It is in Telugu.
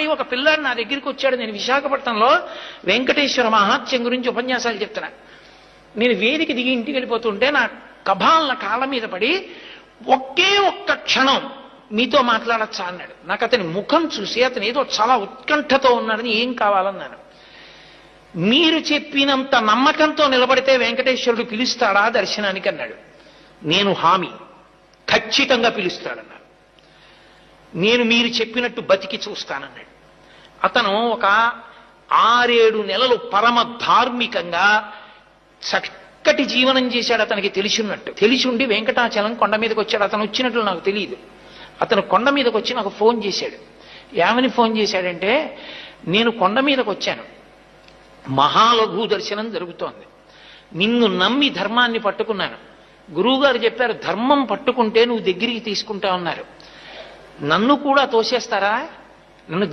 ఒకసారి ఒక పిల్లాడు నా దగ్గరికి వచ్చాడు. నేను విశాఖపట్నంలో వెంకటేశ్వర మహాత్యం గురించి ఉపన్యాసాలు చెప్తున్నా. నేను వేదిక దిగి ఇంటికి వెళ్ళిపోతుంటే నా కభాలన కాళ్ళ మీద పడి ఒకే ఒక్క క్షణం మీతో మాట్లాడచ్చా అన్నాడు. నాకు అతని ముఖం చూసి అతను ఏదో చాలా ఉత్కంఠతో ఉన్నాడని, ఏం కావాలన్నాను. మీరు చెప్పినంత నమ్మకంతో నిలబడితే వెంకటేశ్వరుడు పిలుస్తాడా దర్శనానికి అన్నాడు. నేను హామీ, ఖచ్చితంగా పిలుస్తాడన్నాడు. నేను మీరు చెప్పినట్టు బతికి చూస్తానన్నాడు. అతను ఒక 6-7 నెలలు పరమ ధార్మికంగా చక్కటి జీవనం చేశాడు. అతనికి తెలిసి ఉండి వెంకటాచలం కొండ మీదకి వచ్చాడు. అతను వచ్చినట్లు నాకు తెలియదు. అతను కొండ మీదకి వచ్చి నాకు ఫోన్ చేశాడు. ఏమని ఫోన్ చేశాడంటే, నేను కొండ మీదకి వచ్చాను, మహాలఘు దర్శనం జరుగుతోంది, నిన్ను నమ్మి ధర్మాన్ని పట్టుకున్నాను, గురువుగారు చెప్పారు ధర్మం పట్టుకుంటే నువ్వు దగ్గరికి తీసుకుంటా ఉన్నారు, నన్ను కూడా తోసేస్తారా, నన్ను